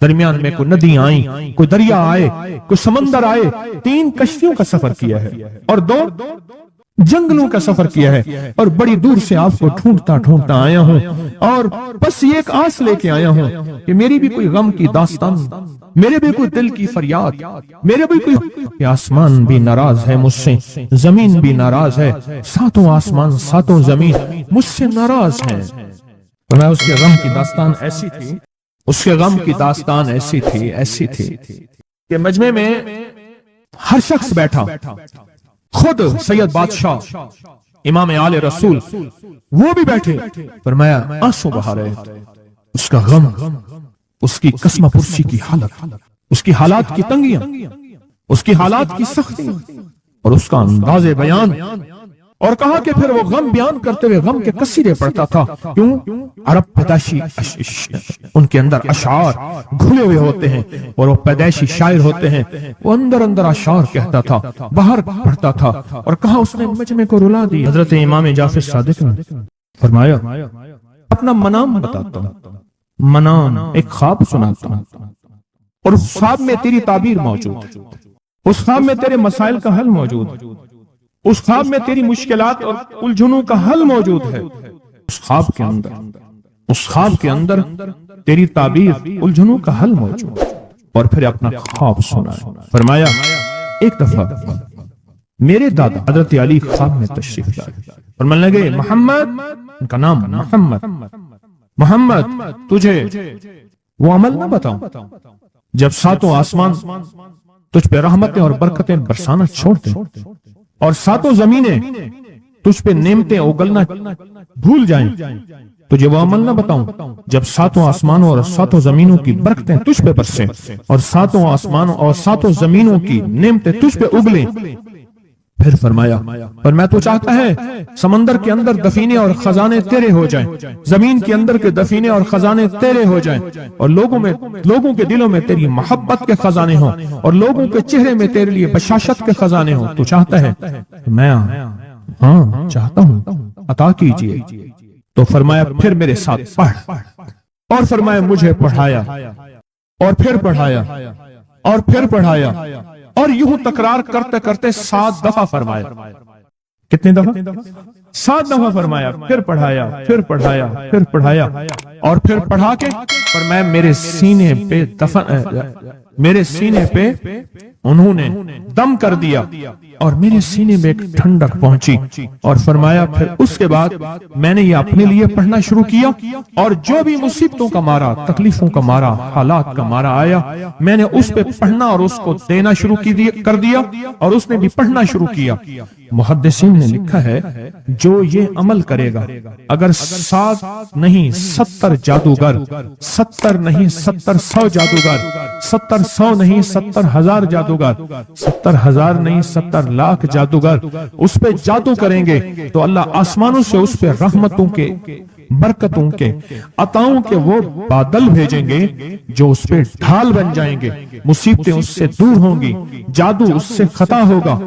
درمیان میں کوئی ندیاں آئیں، کوئی دریا آئے، کوئی سمندر آئے، 3 کشتیوں کا سفر کیا ہے اور 2 جنگلوں کا سفر کیا ہے، اور بڑی دور سے آپ کو ڈھونڈتا آیا ہوں، اور بس یہ ایک آس لے کے آیا ہوں کہ میری بھی کوئی غم کی داستان، میرے بھی کوئی دل کی فریاد، میرے بھی کوئی، آسمان بھی ناراض ہے مجھ سے، زمین بھی ناراض ہے، 7 آسمان 7 زمین مجھ سے ناراض ہیں۔ تو میں اس کے غم کی داستان ایسی تھی، اس کے غم کی داستان ایسی تھی کہ مجمع میں ہر شخص بیٹھا، خود سید بادشاہ امام آل رسول وہ بھی بیٹھے، فرمایا آنسو بہا رہے، اس کا غم، اس کی قسمہ پرسی کی حالت، اس کی حالات کی تنگیاں، اس کی حالات کی سختیاں اور اس کا انداز بیان، اور کہا کہ پھر وہ غم بیان کرتے ہوئے غم کے قصیدے پڑھتا تھا۔ کیوں؟ عرب پیدائشی ان کے اندر اشعار گھلے ہوئے ہوتے ہیں اور وہ پیدائشی شاعر ہوتے ہیں، وہ اندر اشعار کہتا تھا، باہر پڑھتا تھا، اور کہا اس نے مجمع کو رلا دی۔ حضرت امام جعفر صادق نے فرمایا اپنا منام بتاتا ہوں، منام ایک خواب سناتا ہوں، اور اس خواب میں تیری تعبیر موجود، اس خواب میں تیرے مسائل کا حل موجود، اس خواب میں تیری مشکلات اور الجھنوں کا حل موجود ہے، اس خواب کے اندر تیری تعبیر، الجھنوں کا حل موجود، اور پھر اپنا خواب سنا۔ فرمایا ایک دفعہ میرے دادا حضرت علی خواب میں تشریف لائے، فرمانے لگے محمد، ان کا نام محمد تجھے وہ عمل نہ بتاؤں جب 7 آسمان تجھ پہ رحمتیں اور برکتیں برسانا چھوڑ دیں، اور 7 زمینیں تجھ پہ نعمتیں اگلنا بھول جائیں، تجھے وہ عمل نہ بتاؤں جب 7 آسمانوں اور 7 زمینوں کی برکتیں تجھ پہ برسیں، اور 7 آسمانوں اور 7 زمینوں کی نعمتیں تجھ پہ اگلیں۔ پھر فرمایا پر میں تو چاہتا ہے سمندر کے اندر دفینے اور خزانے تیرے ہو جائیں، زمین کے اندر کے دفینے اور خزانے تیرے ہو جائیں، اور لوگوں کے دلوں میں تیری محبت کے خزانے ہوں، اور لوگوں کے چہرے میں تیرے لیے بشاشت کے خزانے ہوں۔ تو چاہتا ہے؟ میں ہاں چاہتا ہوں، عطا کیجئے۔ تو فرمایا پھر میرے ساتھ پڑھ، اور فرمایا مجھے پڑھایا، اور پھر پڑھایا، اور پھر پڑھایا، اور یوں تکرار کرتے کرتے 7 دفعہ فرمایا۔ کتنے دفعہ؟ 7 دفعہ فرمایا، پھر پڑھایا، پھر پڑھایا، پھر پڑھایا، اور پھر پڑھا کے فرمایا میرے سینے پہ انہوں نے دم کر دیا، اور میرے سینے میں ایک ٹھنڈک پہنچی، اور فرمایا پھر اس کے بعد میں نے یہ اپنے لیے پڑھنا شروع کیا، اور جو بھی مصیبتوں کا مارا، تکلیفوں کا مارا، حالات کا مارا آیا، میں نے اس پہ پڑھنا اور اس کو دینا شروع کر دیا، اور اس نے بھی پڑھنا شروع کیا۔ محدثین نے لکھا ہے جو یہ عمل کرے گا، اگر 7 نہیں 70 جادوگر، 70 نہیں 70 جادوگر، 70 نہیں 70,000 جادوگر، 70,000 نہیں 70 لاکھ جادوگر اس پہ جادو کریں گے، تو اللہ آسمانوں سے اس پہ رحمتوں کے، برکتوں کے، عطاؤں کے وہ بادل بھیجیں گے جو اس پہ ڈھال بن جائیں گے، مصیبتیں اس سے دور ہوں گی، جادو اس سے خطا ہوگا،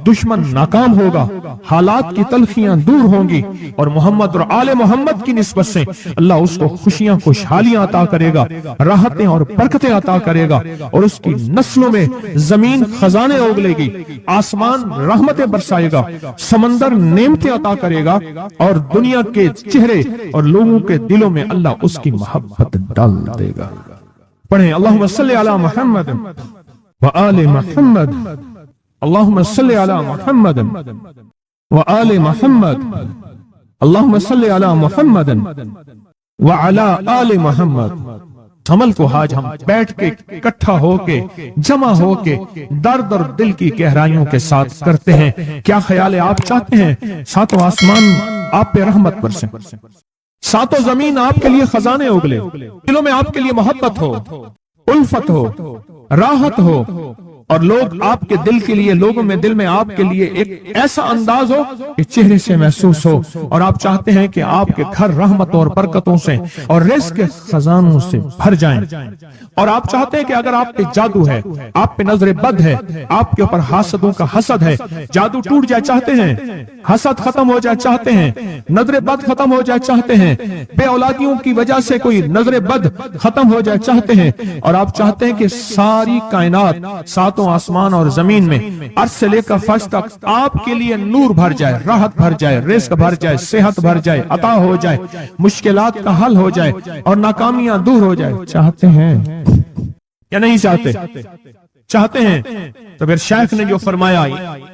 دشمن ناکام ہوگا، حالات کی تلخیاں دور ہوں گی، اور محمد اور آل محمد کی نسبت سے اللہ اس کو خوشیاں خوشحالیاں عطا کرے گا، راحتیں اور برکتیں عطا کرے گا، اور اس کی نسلوں میں زمین خزانے اگلے گی، آسمان رحمتیں برسائے گا، سمندر نعمتیں عطا کرے گا، اور دنیا کے چہرے اور لوگوں کے دلوں میں اللہ اس کی محبت ڈال دے گا۔ پڑھیں اللہم صلی علی محمد وآل محمد، اللہم صلی علی محمد وآل محمد، اللہم صلی علی محمد وعلی آل محمد۔ عمل کو آج ہم بیٹھ کے اکٹھا ہو کے، جمع ہو کے، درد اور دل کی گہرائیوں کے ساتھ کرتے ہیں۔ کیا خیال ہے؟ آپ چاہتے ہیں 7 آسمان آپ پہ رحمت برسیں، 7 زمین آپ کے لیے خزانے اگلے، دلوں میں آپ کے لیے محبت ہو، الفت ہو، راحت ہو، اور لوگ آپ کے دل کے لیے، لوگوں میں دل میں آپ کے لیے ایک ایسا انداز ہو کہ چہرے سے محسوس ہو، اور آپ چاہتے ہیں کہ آپ کے گھر رحمتوں اور برکتوں سے اور رزق کے خزانوں سے بھر جائیں، اور آپ چاہتے ہیں کہ اگر آپ پہ جادو ہے، آپ پہ نظر بد ہے، آپ کے اوپر حاسدوں کا حسد ہے، جادو ٹوٹ جائے چاہتے ہیں، حسد ختم ہو جائے چاہتے ہیں، نظر بد ختم ہو جائے چاہتے ہیں، بے اولادیوں کی وجہ سے کوئی نظر بد ختم ہو جائے چاہتے ہیں، اور آپ چاہتے ہیں کہ ساری کائنات، ساتوں آسمان اور زمین میں، عرش سے لے کر فرش تک آپ کے لیے نور بھر جائے، راحت بھر جائے، رزق بھر جائے، صحت بھر جائے، عطا ہو جائے، مشکلات کا حل ہو جائے اور ناکامیاں دور ہو جائے، چاہتے ہیں یا نہیں چاہتے؟ چاہتے ہیں۔ تو پھر شیخ نے جو فرمایا،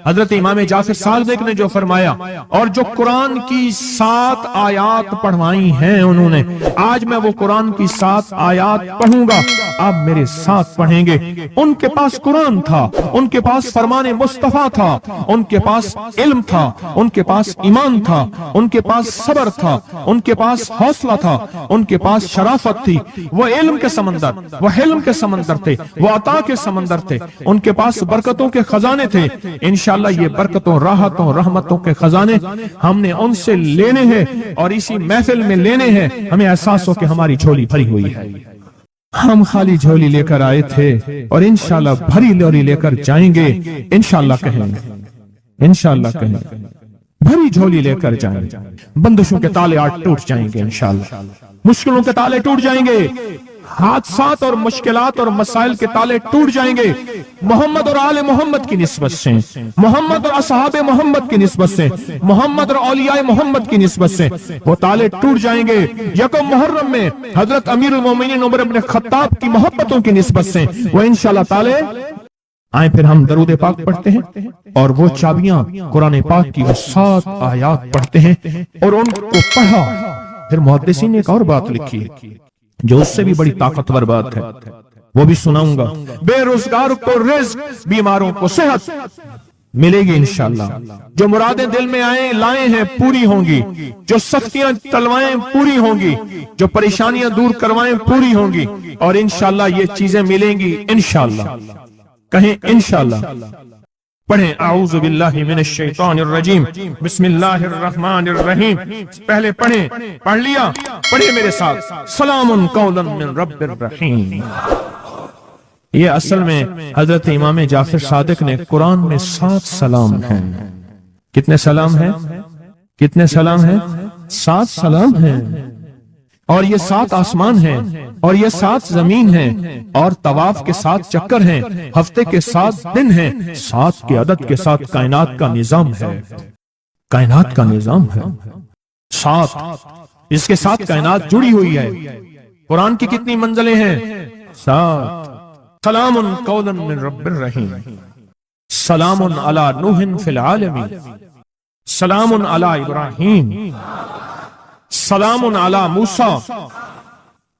حضرت امام جعفر صادق نے جو فرمایا، اور جو قرآن کی 7 آیات پڑھوائی ہیں انہوں نے، آج میں وہ قرآن کی 7 آیات پڑھوں گا، آپ میرے ساتھ پڑھیں گے۔ ان کے پاس قرآن تھا، ان کے پاس فرمان مصطفیٰ تھا، ان کے پاس علم تھا، ان کے پاس ایمان تھا، ان کے پاس صبر تھا، ان کے پاس حوصلہ تھا، ان کے پاس شرافت تھی۔ وہ علم کے سمندر، وہ حلم کے سمندر تھے، وہ عطا کے سمندر تھے، ان کے پاس برکتوں کے خزانے تھے۔ انشاءاللہ یہ برکتوں، راحتوں، رحمتوں کے خزانے ہم نے ان سے لینے ہیں، اور اسی محفل میں لینے ہیں۔ ہمیں احساس ہو کہ ہماری جھولی بھری ہوئی ہے، ہم خالی جھولی لے کر آئے تھے، اور انشاءاللہ بھری جھولی لے کر جائیں گے۔ انشاءاللہ کہیں گے، انشاءاللہ کہیں گے، بھری جھولی لے کر جائیں گے۔ بندشوں کے تالے آج ٹوٹ جائیں گے انشاءاللہ، مشکلوں کے تالے ٹوٹ جائیں گے، حادثات اور مشکلات اور مسائل کے تالے ٹوٹ جائیں گے۔ محمد اور آل محمد کی نسبت سے، محمد اور اصحاب محمد کی نسبت سے، محمد اور اولیاء محمد کی نسبت سے وہ تالے ٹوٹ جائیں گے۔ یکم محرم میں حضرت امیر المومنین عمر بن خطاب کی محبتوں کی نسبت سے وہ انشاءاللہ تالے آئیں۔ پھر ہم درود پاک پڑھتے ہیں، اور وہ چابیاں قرآن پاک کی وہ 7 آیات پڑھتے ہیں، اور ان کو پڑھا۔ پھر محدثین نے ایک اور بات لکھی ہے جو اس سے بھی بڑی طاقتور بات ہے، وہ بھی سناؤں گا۔ بے روزگار کو رزق، بیماروں کو صحت ملے گی انشاءاللہ۔ جو مرادیں دل میں آئیں لائیں ہیں پوری ہوں گی، جو سختیاں ٹلوائیں پوری ہوں گی، جو پریشانیاں دور کروائیں پوری ہوں گی، اور انشاءاللہ یہ چیزیں ملیں گی انشاءاللہ۔ کہیں انشاءاللہ۔ پڑھیں اعوذ باللہ من الشیطان الرجیم، بسم اللہ الرحمن الرحیم۔ پہلے پڑھیں، پڑھ لیا، پڑھیں میرے ساتھ، سلام قولا من رب الرحیم۔ یہ اصل میں حضرت امام جعفر صادق نے قرآن میں 7 سلام ہیں۔ کتنے سلام ہیں؟ کتنے سلام ہیں؟ 7 سلام ہیں، اور یہ 7 آسمان ہیں، اور یہ 7 زمین ہیں، اور طواف کے 7 چکر ہیں، ہفتے کے 7 دن ہیں، 7 کے عدد کے ساتھ کائنات کا نظام ہے، کائنات کا نظام ہے 7، اس کے ساتھ کائنات جڑی ہوئی ہے۔ قرآن کی کتنی منزلیں ہیں؟ 7۔ سلام قولا من رب الرحیم، سلام علی نوح فی العالمین، سلام علی ابراہیم، سلام علی موسیٰ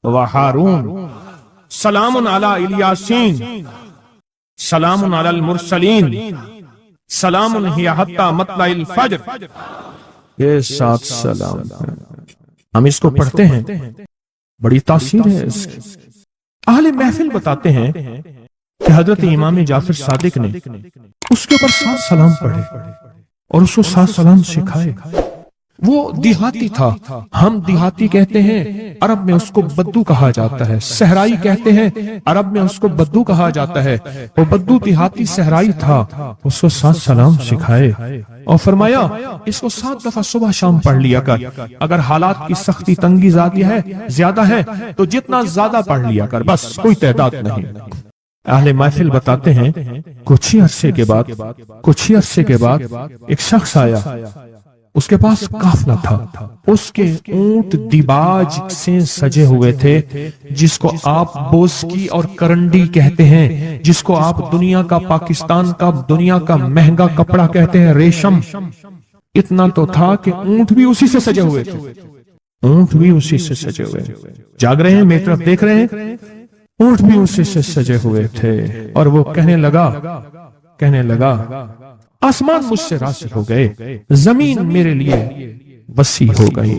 و ہارون، سلام علی الیاسین، سلام علی المرسلین، سلام ہی حتی مطلع الفجر۔ یہ 7 سلام ہم اس کو پڑھتے ہیں، بڑی تاثیر ہے اس کی۔ اہل محفل بتاتے ہیں کہ حضرت امام جعفر صادق نے اس کے اوپر 7 سلام پڑھے اور اس کو 7 سلام سکھائے۔ وہ دیہاتی تھا، ہم دیہاتی کہتے ہیں، عرب میں اس کو بدو کہا جاتا ہے، صحرائی کہتے ہیں، عرب میں اس کو بدو کہا جاتا ہے۔ وہ بدو دیہاتی صحرائی تھا، اس کو 7 سلام سکھائے اور فرمایا اس کو 7 دفعہ صبح شام پڑھ لیا کر، اگر حالات کی سختی تنگی زیادہ ہے تو جتنا زیادہ پڑھ لیا کر، بس کوئی تعداد نہیں۔ اہل محفل بتاتے ہیں کچھ ہی عرصے کے بعد ایک شخص آیا، اس کے پاس قافلہ تھا، اس کے اونٹ دیباج سے سجے ہوئے تھے، جس کو آپ بوسکی اور کرنڈی کہتے ہیں، جس کو آپ دنیا کا، پاکستان کا دنیا کا مہنگا کپڑا کہتے ہیں، ریشم۔ اتنا تو تھا کہ اونٹ بھی اسی سے سجے ہوئے تھے، اونٹ بھی اسی سے سجے ہوئے، جاگ رہے ہیں میری طرف دیکھ رہے ہیں، اونٹ بھی اسی سے سجے ہوئے تھے۔ اور وہ کہنے لگا آسمان مجھ سے راسل ہو گئے، زمین میرے لیے وسیع ہو گئی،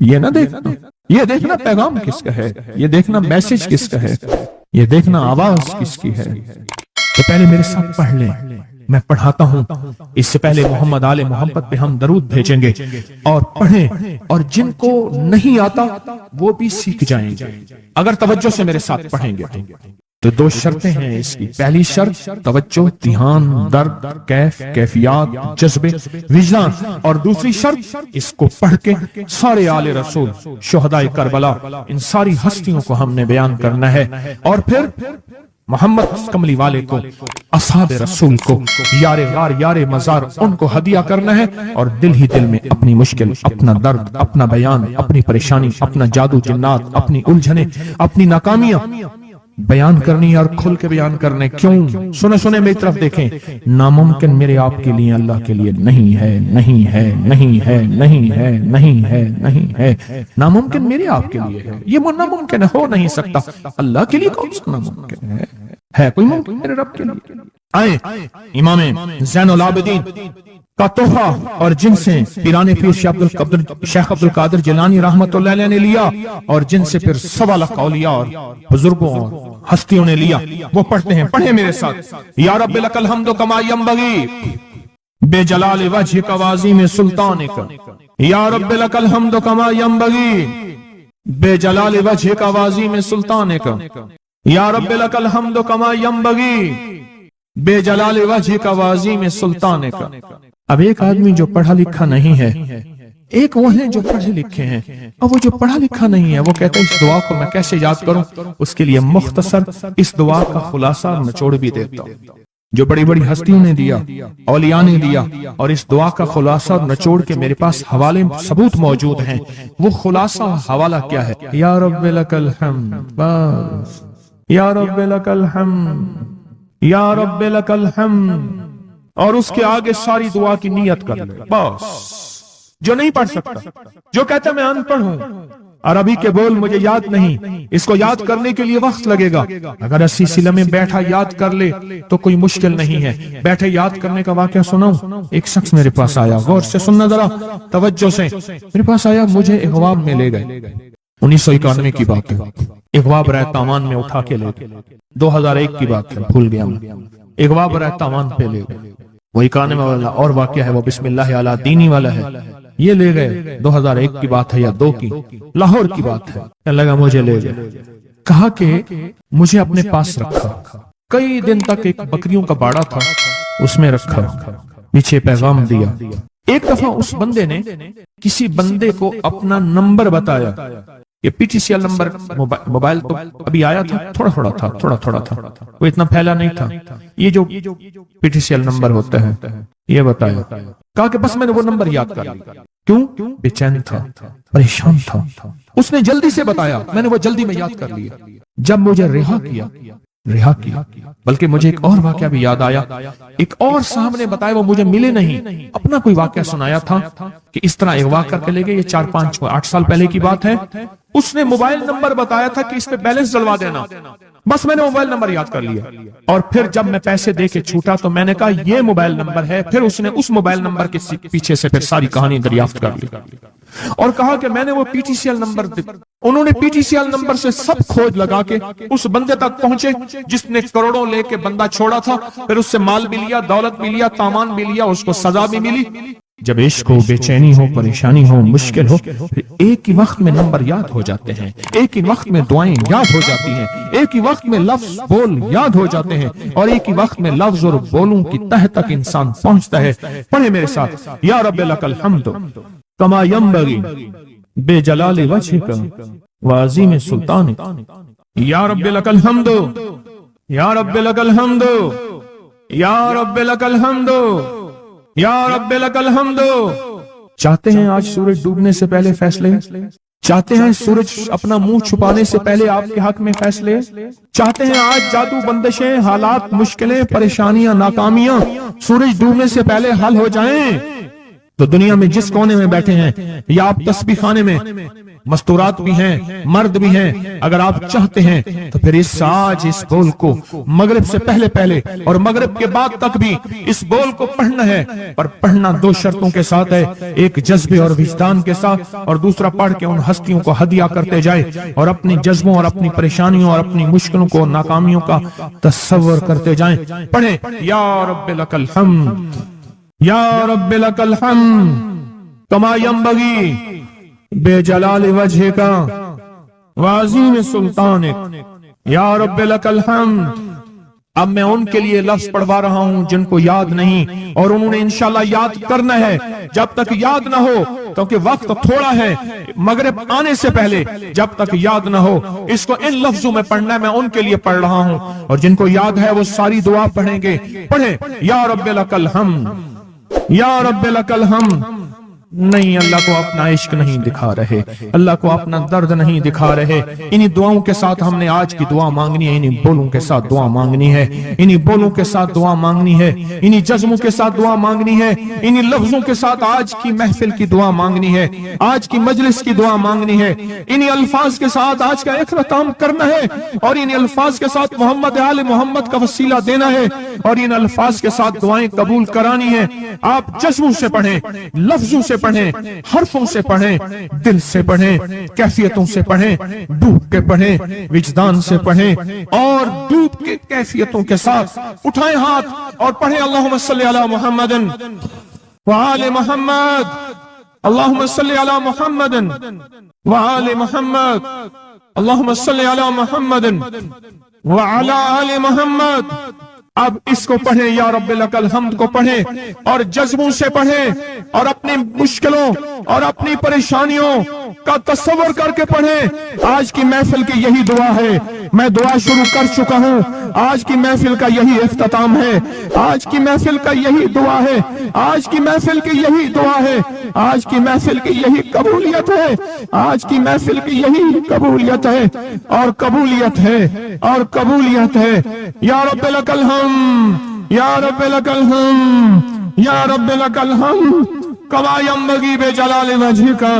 یہ نہ دیکھنا، یہ دیکھنا پیغام کس کا ہے، یہ دیکھنا میسج کس کا ہے، یہ دیکھنا آواز کس کی ہے۔ تو پہلے میرے ساتھ پڑھ لیں، میں پڑھاتا ہوں، اس سے پہلے محمد آل محمد پہ ہم درود بھیجیں گے اور پڑھیں، اور جن کو نہیں آتا وہ بھی سیکھ جائیں گے اگر توجہ سے میرے ساتھ پڑھیں گے۔ تو دو شرطیں ہیں اس کی، پہلی شرط توجہ، دھیان، درد، کیف، کیفیات، جذبے، وجدان، اور دوسری شرط اس کو پڑھ کے سارے آل رسول، شہدائے کربلا، ان ساری ہستیوں کو ہم نے بیان کرنا ہے، اور پھر محمد کملی والے کو، اصحاب رسول کو، یار غار یار مزار، ان کو ہدیہ کرنا ہے، اور دل ہی دل میں اپنی مشکل، اپنا درد، اپنا بیان، اپنی پریشانی، اپنا جادو جنات، اپنی الجھنیں، اپنی ناکامیاں بیان کرنی اور کھل کے بیان کرنے۔ کیوں؟ سنے سنے میری طرف دیکھیں، ناممکن میرے آپ کے لیے اللہ کے لیے نہیں ہے، نہیں ہے، نہیں ہے، نہیں ہے، نہیں ہے، نہیں ہے۔ ناممکن میرے آپ کے لیے ہے، یہ ناممکن ہو نہیں سکتا، اللہ کے لیے کون سا ناممکن ہے کوئی ممکن میرے رب کے لیے؟ آئے امام زین العابدین کا تحفہ، اور جن سے پیران پیر شیخ عبد القادر جیلانی رحمت اللہ علیہ نے لیا، اور جن سے پھر 1.25 لاکھ اولیاء اور بزرگوں اور ہستیوں نے لیا، وہ پڑھتے ہیں، پڑھیں میرے ساتھ۔ یا رب لک الحمد کما ینبغی بے جلال وجہک وعظیم سلطانک، یا رب لک الحمد کما ینبغی بے جلال وجہک وعظیم سلطانک، یا رب لک الحمد کما ینبغی بے جلال وجہک وعظیم سلطانک۔ اب ایک آدمی جو پڑھا لکھا نہیں ہے، ایک وہ ہیں جو پڑھے لکھے ہیں، اب وہ جو پڑھا لکھا نہیں ہے وہ کہتا ہے اس دعا کو میں کیسے یاد کروں؟ اس کے لیے مختصر اس دعا کا خلاصہ نچوڑ بھی دیتا ہوں جو بڑی بڑی ہستیوں نے دیا، اولیاء نے دیا، اور اس دعا کا خلاصہ نچوڑ کے میرے پاس حوالے ثبوت موجود ہیں۔ وہ خلاصہ حوالہ کیا ہے؟ یا رب لک الحمد، بس یا رب لک الحمد، یا رب لک الحمد، اور اس کے آگے ساری دعا کی نیت کر لے۔ بس جو نہیں پڑھ سکتا، جو کہتا میں ان پڑھ ہوں، عربی کے بول مجھے یاد نہیں، اس کو یاد کرنے کے لیے وقت لگے گا، اگر 80 سلہ میں بیٹھا یاد کر لے تو کوئی مشکل نہیں ہے۔ بیٹھے یاد کرنے کا واقعہ سناؤں؟ ایک شخص میرے پاس آیا، غور سے سننا ذرا توجہ سے، میرے پاس آیا، مجھے اغواب میں لے گئے، 1991 کی بات ہے، اغواب رائے تاوان میں اٹھا کے لے گئے، 2001 کی بات ہے، بھول گیا میں، اغواب رائے تاوان پہ لے گئے، وہ 91 والا اور واقعہ ہے، وہ بسم اللہ علی دینی والا ہے، یہ لے گئے، 2001 کی بات ہے یا 2 کی، لاہور کی بات ہے، کہنے لگا مجھے لے گئے، کہا کہ مجھے اپنے پاس رکھا، کئی دن تک ایک بکریوں کا باڑا تھا، اس میں رکھا، پیچھے پیغام دیا۔ ایک دفعہ اس بندے نے کسی بندے کو اپنا نمبر بتایا، یہ P T C L number, mobile تو ابھی آیا تھا، تھوڑا تھا، وہ اتنا پھیلا نہیں تھا، یہ جو P T C L number ہوتا ہے یہ بتایا، کہا کہ بس میں نے وہ نمبر یاد کر لیا۔ کیوں؟ بے چین تھا، پریشان تھا، اس نے جلدی سے بتایا، میں نے وہ جلدی میں یاد کر لیا۔ جب مجھے رہا کیا، بلکہ مجھے ایک اور واقعہ بھی یاد آیا، ایک اور صاحب نے بتایا، وہ مجھے ملے نہیں، اپنا کوئی واقعہ سنایا تھا کہ اس طرح اغوا کر کے لے گئے، یہ 4-5-8 سال پہلے کی بات ہے، اس نے موبائل نمبر بتایا تھا کہ اس پہ بیلنس ڈلوا دینا، بس میں نے موبائل نمبر یاد کر لیا، اور پھر جب میں پیسے دے کے چھوٹا تو میں نے کہا یہ موبائل نمبر ہے، پھر اس نے اس موبائل نمبر کے پیچھے سے پھر ساری کہانی دریافت کر لی، اور کہا کہ میں نے وہ P T C L number, انہوں نے P T C L number سے سب کھوج لگا کے اس بندے تک پہنچے جس نے کروڑوں لے کے بندہ چھوڑا تھا، پھر اس سے مال بھی لیا، دولت بھی لیا، تاوان بھی لیا، اس کو سزا بھی ملی۔ جب عشق ہو، بے چینی ہو، پریشانی ہو، مشکل ہو، پھر ایک ہی وقت میں نمبر یاد ہو جاتے ہیں، ایک ہی وقت میں دعائیں یاد ہو جاتی ہیں، ایک ہی وقت میں لفظ بول یاد ہو جاتے ہیں، اور ایک ہی وقت میں لفظ اور بولوں کی تہ تک انسان پہنچتا ہے۔ پڑھیں میرے ساتھ، یا رب لک الحمد کما ینبغی بے جلال وجہک وعظیم سلطانک، یا رب لک الحمد، یا رب لک الحمد، یا رب لک الحمد، یا رب لک الحمد۔ چاہتے ہیں آج سورج ڈوبنے سے پہلے فیصلے؟ چاہتے ہیں سورج اپنا منہ چھپانے سے پہلے آپ کے حق میں فیصلے؟ چاہتے ہیں آج جادو، بندشیں، حالات، مشکلیں، پریشانیاں، ناکامیاں سورج ڈوبنے سے پہلے حل ہو جائیں؟ تو دنیا میں جس کونے میں بیٹھے ہیں یا آپ تسبیح خانے میں، مستورات بھی ہیں، مرد بھی ہیں، اگر آپ چاہتے ہیں تو پھر آج اس بول کو مغرب سے پہلے پہلے اور مغرب کے بعد تک بھی اس بول کو پڑھنا ہے، پر پڑھنا دو شرطوں کے ساتھ ہے، ایک جذبے اور وجدان کے ساتھ، اور دوسرا پڑھ کے ان ہستیوں کو ہدیہ کرتے جائے اور اپنی جذبوں اور اپنی پریشانیوں اور اپنی مشکلوں کو، ناکامیوں کا تصور کرتے جائیں۔ پڑھیں یا رب لک الحمد یا رب لک الحمد کما ینبغی بے جلال وجہ کا وعظیم سلطانک یا رب لک الحمد۔ اب میں ان کے لیے لفظ پڑھوا رہا ہوں جن کو یاد نہیں، اور انہوں نے انشاءاللہ یاد کرنا ہے۔ جب تک یاد نہ ہو، کیونکہ وقت تھوڑا ہے مغرب آنے سے پہلے، جب تک یاد نہ ہو اس کو ان لفظوں میں پڑھنا ہے۔ میں ان کے لیے پڑھ رہا ہوں، اور جن کو یاد ہے وہ ساری دعا پڑھیں گے۔ پڑھیں یا رب لک الحمد یا رب لک الحمد۔ نہیں، اللہ کو اپنا عشق نہیں دکھا رہے، اللہ کو اپنا درد نہیں دکھا رہے۔ انہی دعاؤں کے ساتھ ہم نے آج کی دعا مانگنی ہے، انہی بولوں کے ساتھ دعا مانگنی ہے، انہی بولوں کے ساتھ دعا مانگنی ہے، انہی جذبوں کے ساتھ دعا مانگنی ہے، انہی لفظوں کے ساتھ آج کی محفل کی دعا مانگنی ہے، آج کی مجلس کی دعا مانگنی ہے، انہی الفاظ کے ساتھ آج کا اختتام کرنا ہے، اور انہی الفاظ کے ساتھ محمد آل محمد کا وسیلہ دینا ہے، اور ان الفاظ کے ساتھ دعائیں قبول کرانی ہے۔ آپ جذبوں سے پڑھیں، لفظوں سے پڑھیں، حرفوں سے پڑھیں، دل سے پڑھیں، کیفیتوں سے پڑھیں، ڈوب کے پڑھیں، وجدان سے پڑھیں، اور ڈوب کے کیفیتوں کے ساتھ اٹھائیں ہاتھ اور پڑھیں اللہم صلی علی محمد وآل محمد، اللہم صلی علی محمد وآل محمد، اللہم صلی علی محمد وعلی آل محمد۔ اب اس کو پڑھیں، یا رب لک الحمد کو پڑھیں، اور جذبوں سے پڑھیں، اور اپنی مشکلوں اور اپنی پریشانیوں کا تصور کر کے پڑھیں۔ آج کی محفل کی یہی دعا ہے، میں دعا شروع کر چکا ہوں، آج کی محفل کا یہی اختتام ہے، آج کی محفل کا یہی دعا ہے، آج کی محفل کی یہی دعا ہے، آج کی محفل کی یہی قبولیت ہے، آج کی محفل کی یہی قبولیت ہے، اور قبولیت ہے، اور قبولیت ہے۔ یا رب لک الحمد یا رب لک الحمد یا رب لک الحمد کما ینبغی بے جلال وجہ کا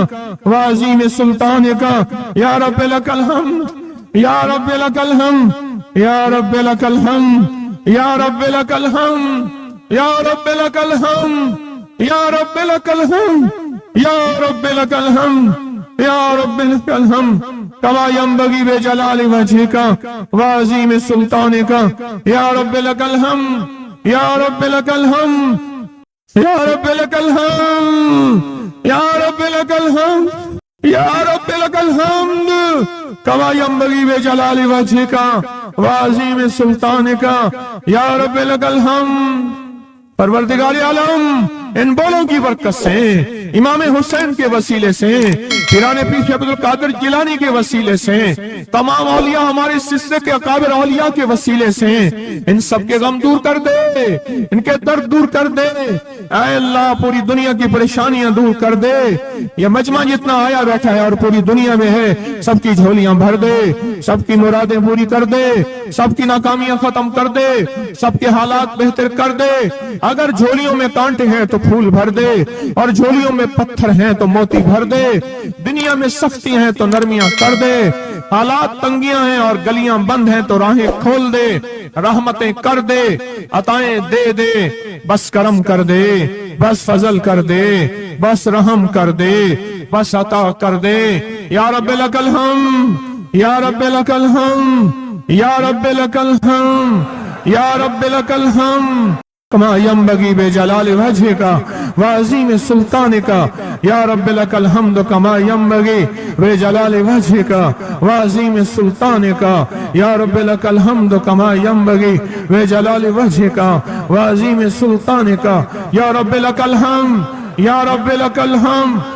وعظیم سلطان کا، یا رب لک الحمد یا رب لک الحمد یا رب لک الحمد یا رب لک الحمد یا رب لک الحمد یا رب لک الحمد یا رب لک الحمد یا رب لک الحمد کما ینبغی بے جلال وجہ کا وعظیم سلطان کا، یا رب لک الحمد یا رب لک الحمد یا رب لک الحمد یا رب لک الحمد یا رب لک الحمد کما ینبغی بے جلال وجہ کا وعظیم سلطان کا، یا رب لک الحمد۔ پروردگار عالم ان بولوں کی برکت سے، امام حسین کے وسیلے سے، پیران پیش عبد القادر جیلانی کے وسیلے سے، تمام اولیاء ہمارے سلسلے کے اکابر اولیاء کے وسیلے سے ان سب کے غم دور کر دے، ان کے درد دور کر دے، اے اللہ پوری دنیا کی پریشانیاں دور کر دے۔ یہ مجمع جتنا آیا بیٹھا ہے اور پوری دنیا میں ہے، سب کی جھولیاں بھر دے، سب کی مرادیں پوری کر دے، سب کی ناکامیاں ختم کر دے، سب کے حالات بہتر کر دے۔ اگر جھولیوں میں کانٹے ہیں تو پھول بھر دے، اور جھولیوں میں پتھر ہیں تو موتی بھر دے، دنیا میں سختی ہیں تو نرمیاں کر دے، حالات تنگیاں ہیں اور گلیاں بند ہیں تو راہیں کھول دے، رحمتیں کر دے، عطائیں دے دے، بس کرم کر دے، بس فضل کر دے، بس رحم کر دے، بس عطا کر دے۔ یا رب لک الحمد یا رب لک الحمد یا رب لک الحمد یا رب لک الحمد کما ینبغی بے جلال وجہ کا وعظیم سلطان کا، یا رب لک الحمد کما ینبغی بے جلال وجہ کا وعظیم سلطان کا، یا رب لک الحمد کما ینبغی بے جلال وجہ کا وعظیم سلطان کا، یا رب لک الحمد یا رب لک الحمد